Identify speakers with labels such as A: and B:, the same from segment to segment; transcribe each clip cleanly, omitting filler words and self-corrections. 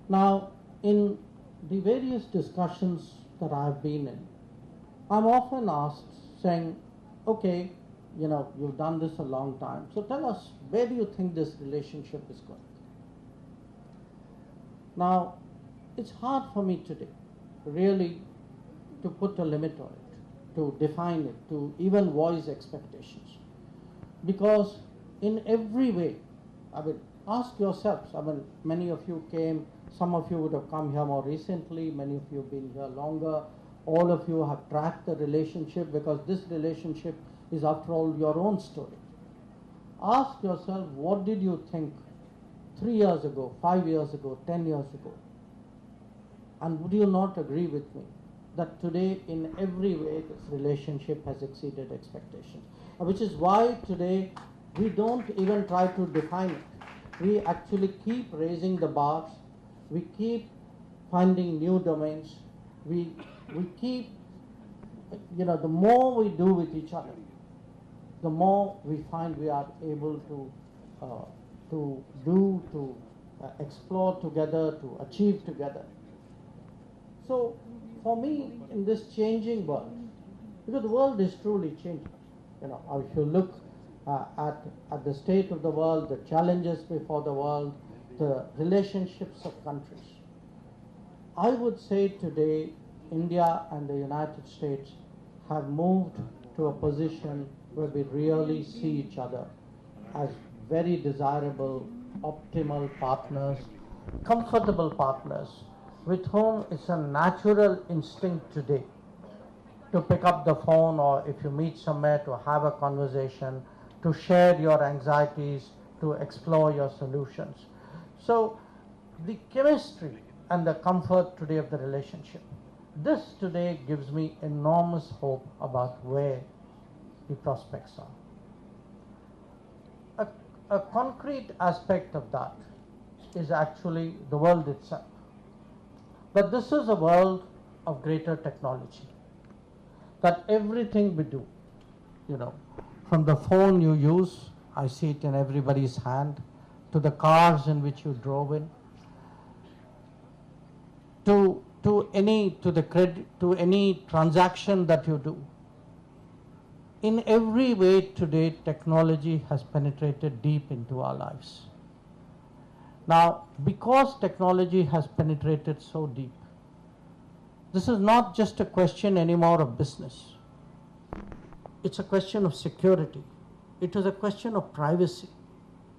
A: Now, in the various discussions that I've been in, I'm often asked, saying, okay, you've done this a long time, so tell us, where do you think this relationship is going? Now, it's hard for me today, really, to put a limit on it, to define it, to even voice expectations. Because in every way, ask yourselves, many of you came, some of you would have come here more recently, many of you have been here longer, all of you have tracked the relationship, because this relationship is, after all, your own story. Ask yourself, what did you think 3 years ago, 5 years ago, 10 years ago? And would you not agree with me that today, in every way, this relationship has exceeded expectations? Which is why today we don't even try to define it. We actually keep raising the bars. We keep finding new domains. We keep, the more we do with each other, the more we find we are able to explore together, to achieve together. So for me, in this changing world, because the world is truly changing, if you look at the state of the world, the challenges before the world, the relationships of countries, I would say today India and the United States have moved to a position where we really see each other as very desirable, optimal partners, comfortable partners, with whom it's a natural instinct today to pick up the phone, or if you meet somewhere, to have a conversation, to share your anxieties, to explore your solutions. So the chemistry and the comfort today of the relationship, this today gives me enormous hope about where the prospects are. A concrete aspect of that is actually the world itself. But this is a world of greater technology. That everything we do, from the phone you use, I see it in everybody's hand, to the cars in which you drove in, to any transaction that you do. In every way today, technology has penetrated deep into our lives. Now, because technology has penetrated so deep, this is not just a question anymore of business. It's a question of security. It is a question of privacy.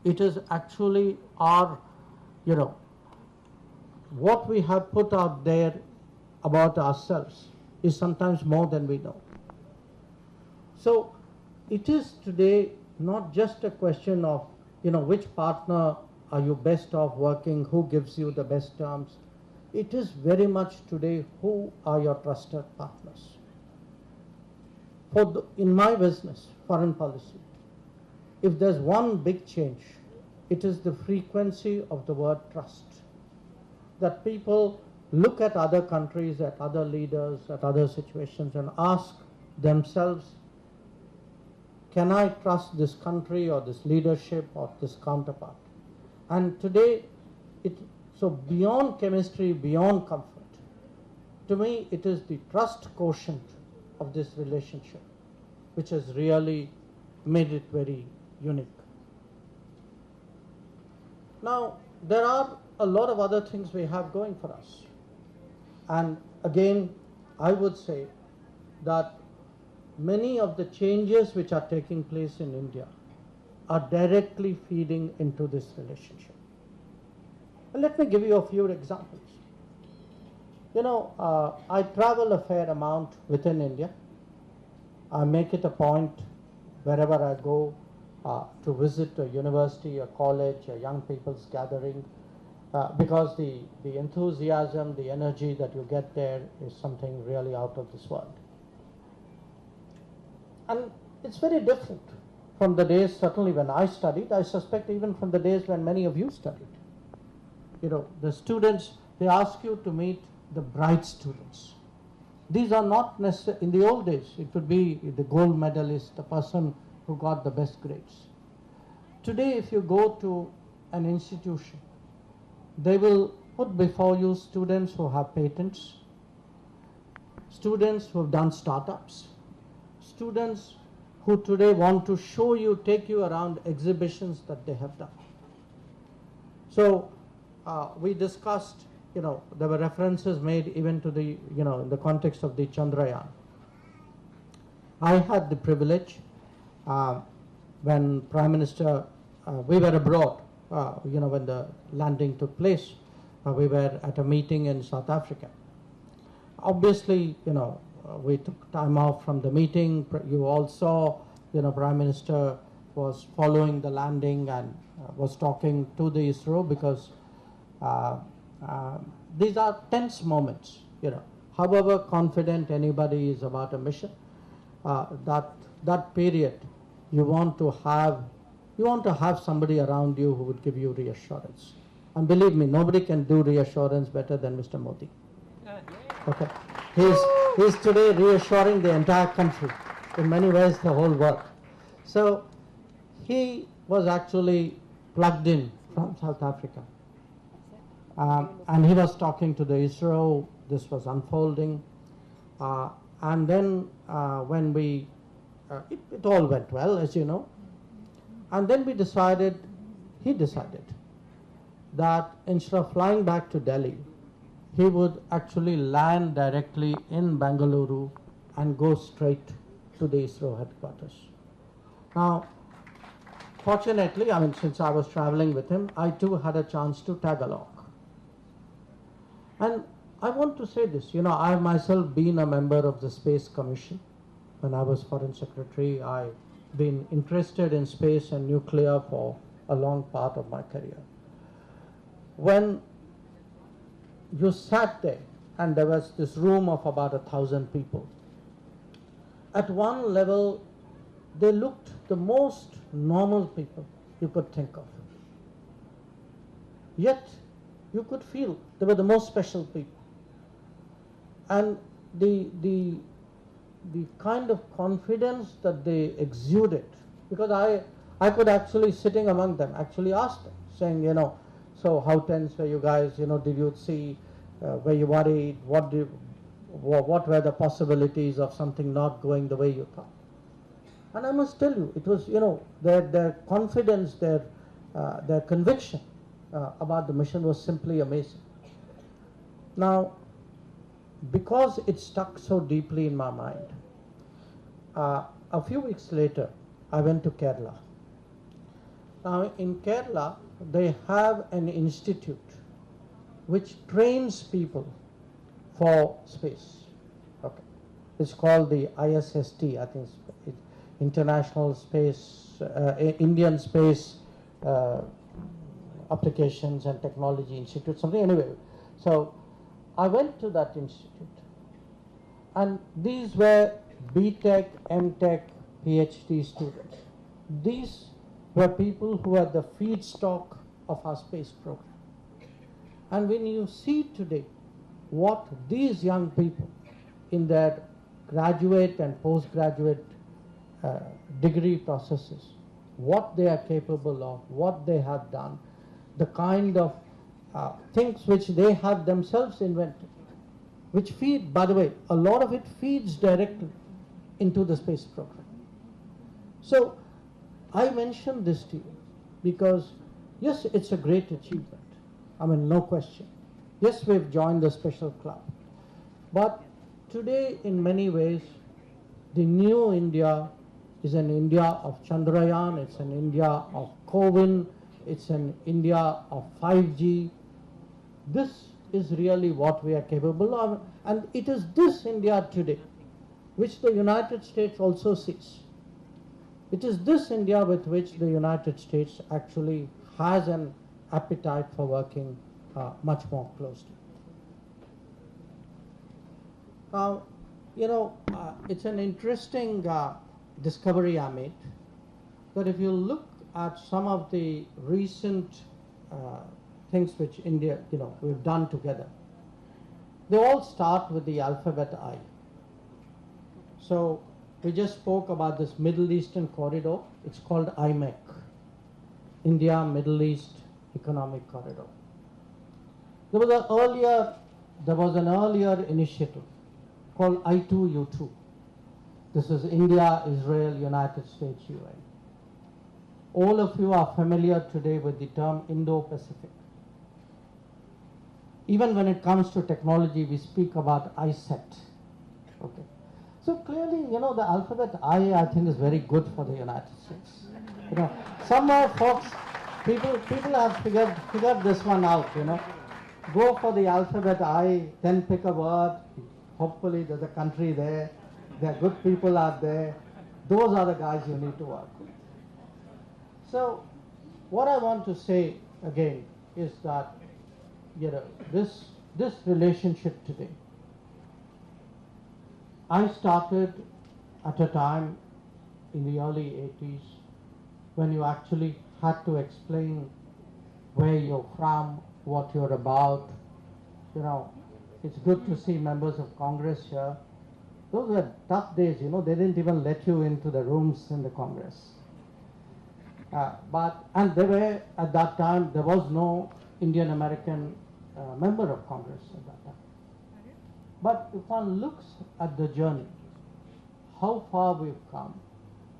A: It is actually our, what we have put out there about ourselves is sometimes more than we know. So it is today not just a question of, which partner are you best off working, who gives you the best terms. It is very much today, who are your trusted partners. In my business, foreign policy, if there's one big change, it is the frequency of the word trust. That people look at other countries, at other leaders, at other situations, and ask themselves, can I trust this country or this leadership or this counterpart? And today, so beyond chemistry, beyond comfort, to me it is the trust quotient of this relationship which has really made it very unique. Now, there are a lot of other things we have going for us. And again, I would say that many of the changes which are taking place in India are directly feeding into this relationship. And let me give you a few examples. I travel a fair amount within India. I make it a point wherever I go to visit a university, a college, a young people's gathering, because the enthusiasm, the energy that you get there is something really out of this world. And it's very different from the days, certainly when I studied, I suspect even from the days when many of you studied. The students, they ask you to meet the bright students. These are not necessarily, in the old days, it would be the gold medalist, the person who got the best grades. Today, if you go to an institution, they will put before you students who have patents, students who have done startups, students who today want to show you, take you around exhibitions that they have done. So we discussed, there were references made even to the, in the context of the Chandrayaan. I had the privilege when Prime Minister, we were abroad, when the landing took place, we were at a meeting in South Africa. Obviously, we took time off from the meeting. You all saw, Prime Minister was following the landing and was talking to the ISRO, because these are tense moments, However confident anybody is about a mission, that period, you want to have somebody around you who would give you reassurance. And believe me, nobody can do reassurance better than Mr. Modi. Okay, he's today reassuring the entire country, in many ways the whole world. So he was actually plugged in from South Africa, and he was talking to the ISRO. This was unfolding, and then when it all went well, as you know, and then he decided that instead of flying back to Delhi, he would actually land directly in Bengaluru and go straight to the ISRO headquarters. Now, fortunately, since I was traveling with him, I too had a chance to tag along. And I want to say this, I have myself been a member of the Space Commission. When I was Foreign Secretary, I've been interested in space and nuclear for a long part of my career. When you sat there and there was this room of about 1,000 people, at one level they looked the most normal people you could think of. Yet you could feel they were the most special people. And the kind of confidence that they exuded, because I could actually, sitting among them, actually ask them, saying, so how tense were you guys? Did you see, were you worried? What were the possibilities of something not going the way you thought? And I must tell you, it was, their confidence, their conviction about the mission was simply amazing. Now, because it stuck so deeply in my mind, a few weeks later, I went to Kerala. Now, in Kerala, they have an institute which trains people for space. Okay, it's called the ISST. I think it's International Space, Indian Space Applications and Technology Institute, something anyway. So I went to that institute, and these were BTech, MTech, PhD students. These were people who are the feedstock of our space program. And when you see today what these young people in their graduate and postgraduate degree processes, what they are capable of, what they have done, the kind of things which they have themselves invented, which feed, by the way, a lot of it feeds directly into the space program. So I mention this to you because, yes, it's a great achievement. No question. Yes, we've joined the special club. But today, in many ways, the new India is an India of Chandrayaan, it's an India of COVID, it's an India of 5G. This is really what we are capable of, and it is this India today which the United States also sees. It is this India with which the United States actually has an appetite for working much more closely. Now, it's an interesting discovery I made, that if you look at some of the recent things which India, we've done together, they all start with the alphabet I. So we just spoke about this Middle Eastern corridor. It's called IMEC, India Middle East Economic Corridor. There was an earlier initiative called I2U2. This is India, Israel, United States, UN. All of you are familiar today with the term Indo-Pacific. Even when it comes to technology, we speak about ISET. Okay. So clearly, the alphabet I think is very good for the United States. Somewhere, folks, people have figured this one out. Go for the alphabet I, then pick a word. Hopefully, there's a country there. There are good people out there. Those are the guys you need to work with. So, what I want to say again is that this relationship today, I started at a time in the early 80s when you actually had to explain where you're from, what you're about. It's good to see members of Congress here. Those were tough days, they didn't even let you into the rooms in the Congress. And at that time, there was no Indian American member of Congress at that time. But if one looks at the journey, how far we've come,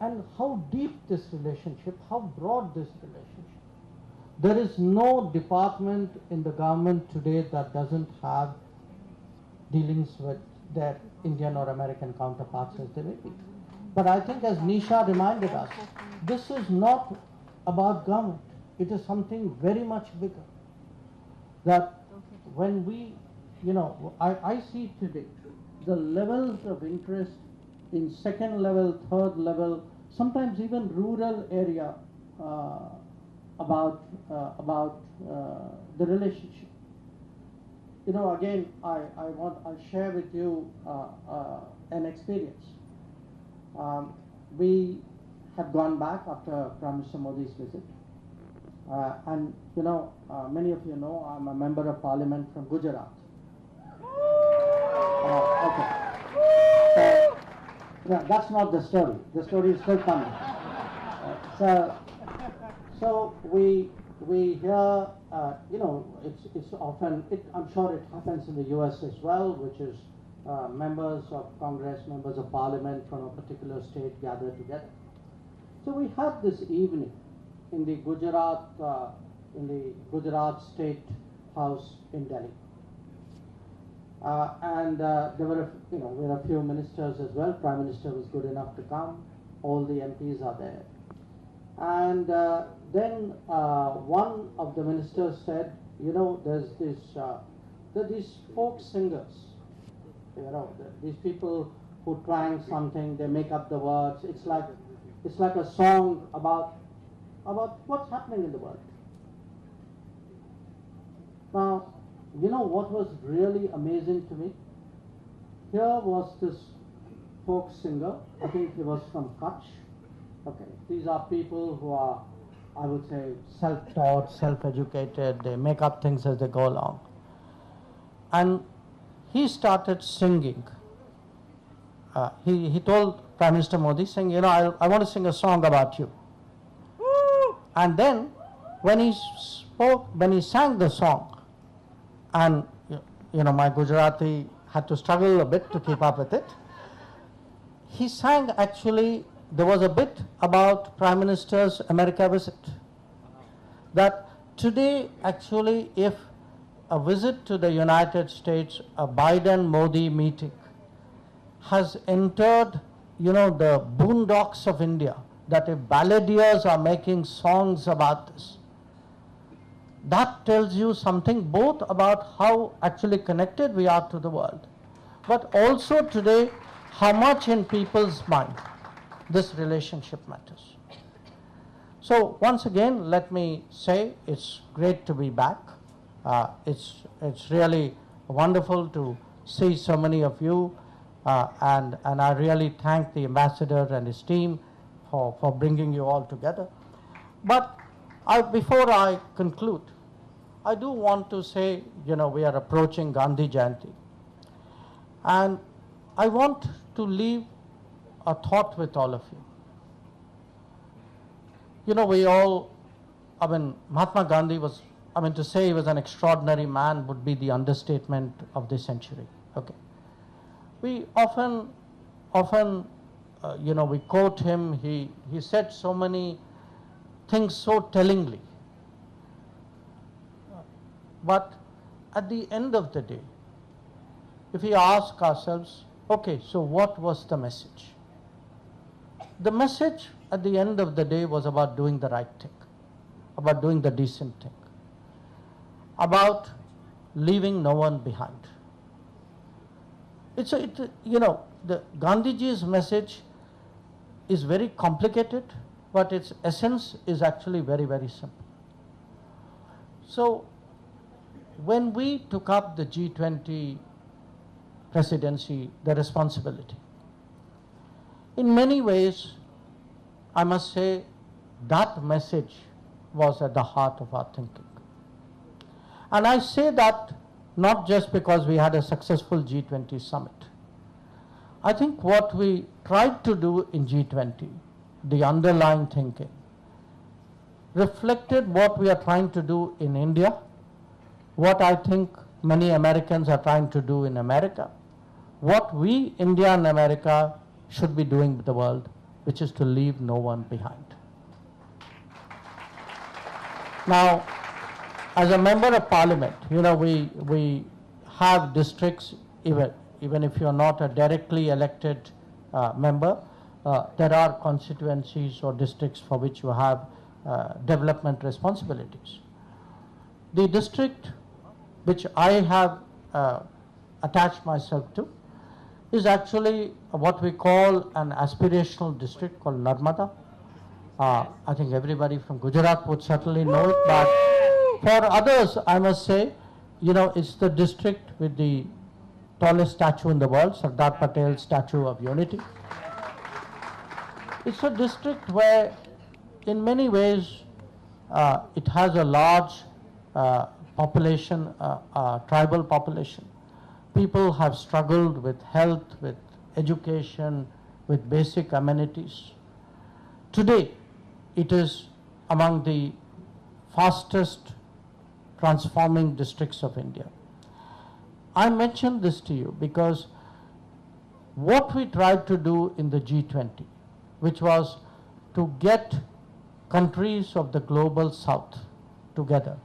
A: and how deep this relationship, how broad this relationship. There is no department in the government today that doesn't have dealings with their Indian or American counterparts as they may be. But I think, as Nisha reminded us, this is not about government. It is something very much bigger. That when we, I see today the levels of interest in second level, third level, sometimes even rural area about the relationship. Again, I'll share with you an experience. We had gone back after Prime Minister Modi's visit. And many of you know I'm a member of Parliament from Gujarat. Okay. So, that's not the story. The story is still coming. So we hear, it's often, I'm sure it happens in the US as well, which is members of Congress, members of Parliament from a particular state gather together. So we had this evening in the Gujarat State House in Delhi. And there were a few ministers as well. Prime Minister was good enough to come. All the MPs are there. And then one of the ministers said, there's these folk singers, these people who twang something, they make up the words. It's like a song about what's happening in the world. Now, what was really amazing to me? Here was this folk singer, I think he was from Kutch. Okay, these are people who are, I would say, self-taught, self-educated, they make up things as they go along. And he started singing. He told Prime Minister Modi, saying, I want to sing a song about you. And then, when he sang the song, and my Gujarati had to struggle a bit to keep up with it, he sang actually, there was a bit about Prime Minister's America visit. That today, actually, if a visit to the United States, a Biden-Modi meeting, has entered, the boondocks of India, that if balladeers are making songs about this, that tells you something both about how actually connected we are to the world, but also today how much in people's mind this relationship matters. So once again, let me say it's great to be back. It's really wonderful to see so many of you, and I really thank the ambassador and his team for bringing you all together. But before I conclude, I do want to say, we are approaching Gandhi Jayanti. And I want to leave a thought with all of you. Mahatma Gandhi was I mean, to say he was an extraordinary man would be the understatement of the century. Okay. We often, we quote him. He said so many things so tellingly. But at the end of the day, if we ask ourselves, okay, so what was the message? The message at the end of the day was about doing the right thing, about doing the decent thing, about leaving no one behind. The Gandhiji's message is very complicated, but its essence is actually very, very simple. So, when we took up the G20 presidency, the responsibility, in many ways, I must say, that message was at the heart of our thinking. And I say that not just because we had a successful G20 summit. I think what we tried to do in G20, the underlying thinking, reflected what we are trying to do in India, what I think many Americans are trying to do in America, what we, India and America, should be doing with the world, which is to leave no one behind. Now, as a member of parliament, we have districts, even if you are not a directly elected member, there are constituencies or districts for which you have development responsibilities. The district which I have attached myself to is actually what we call an aspirational district called Narmada. I think everybody from Gujarat would certainly know it, but for others, I must say, it's the district with the tallest statue in the world, Sardar Patel's Statue of Unity. It's a district where, in many ways, it has a large population, tribal population. People have struggled with health, with education, with basic amenities. Today, it is among the fastest transforming districts of India. I mention this to you because what we tried to do in the G20, which was to get countries of the global south together,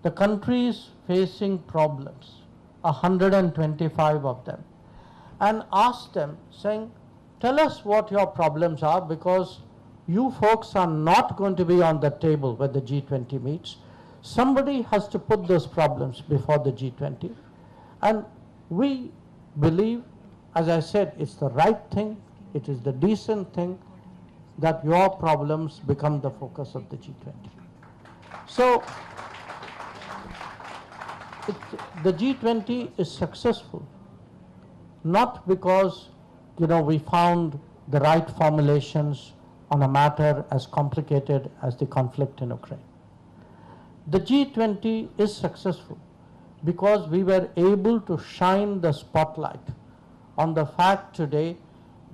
A: the countries facing problems, 125 of them, and ask them, saying, tell us what your problems are, because you folks are not going to be on the table when the G20 meets. Somebody has to put those problems before the G20. And we believe, as I said, it's the right thing, it is the decent thing, that your problems become the focus of the G20. So, the G20 is successful, not because, we found the right formulations on a matter as complicated as the conflict in Ukraine. The G20 is successful because we were able to shine the spotlight on the fact today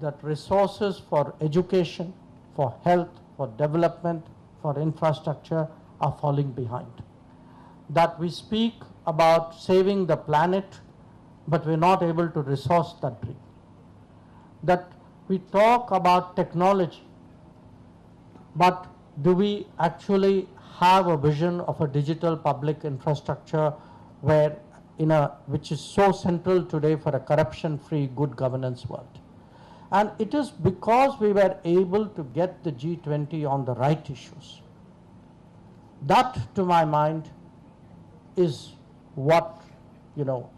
A: that resources for education, for health, for development, for infrastructure are falling behind. That we speak about saving the planet, but we're not able to resource that dream. That we talk about technology, but do we actually have a vision of a digital public infrastructure which is so central today for a corruption-free, good governance world? And it is because we were able to get the G20 on the right issues. That, to my mind, is what,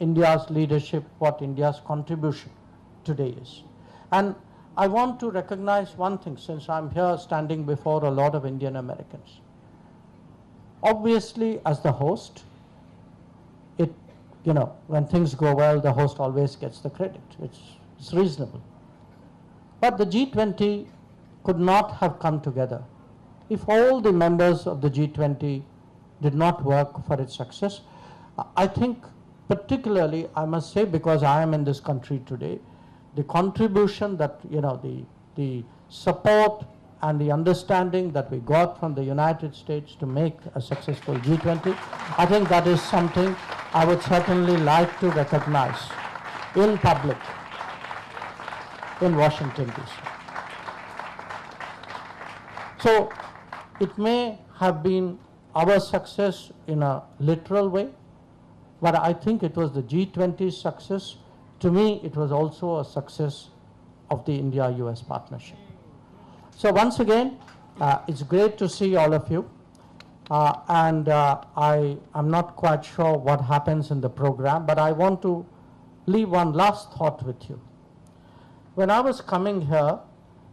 A: India's leadership, what India's contribution today is. And I want to recognize one thing, since I'm here standing before a lot of Indian Americans. Obviously, as the host, when things go well, the host always gets the credit. It's reasonable. But the G20 could not have come together if all the members of the G20 did not work for its success. I think particularly, I must say, because I am in this country today, the contribution that, the support and the understanding that we got from the United States to make a successful G20, I think that is something I would certainly like to recognize in public in Washington, D.C. So it may have been our success in a literal way, but I think it was the G20's success. To me, it was also a success of the India-US partnership. So once again, it's great to see all of you. I'm not quite sure what happens in the program, but I want to leave one last thought with you. When I was coming here,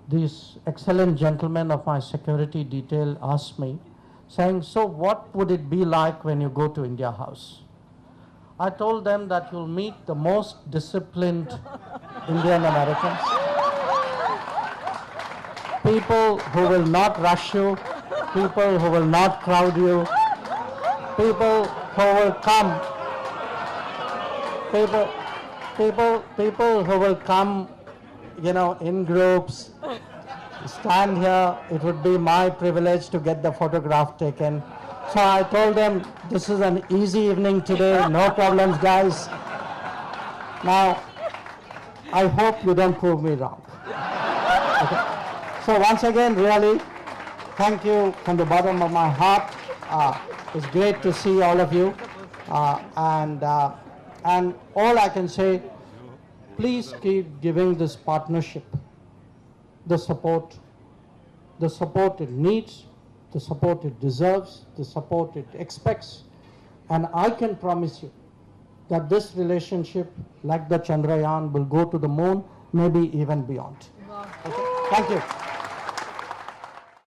A: these excellent gentlemen of my security detail asked me, saying, so what would it be like when you go to India House? I told them that you'll meet the most disciplined Indian Americans, people who will not rush you, people who will not crowd you, people who will come, people who will come, in groups, stand here. It would be my privilege to get the photograph taken. So I told them, this is an easy evening today, no problems, guys. Now, I hope you don't prove me wrong. Okay. So once again, really, thank you from the bottom of my heart. It's great to see all of you. And all I can say, please keep giving this partnership the support it needs, the support it deserves, the support it expects. And I can promise you that this relationship, like the Chandrayaan, will go to the moon, maybe even beyond. Okay? Thank you.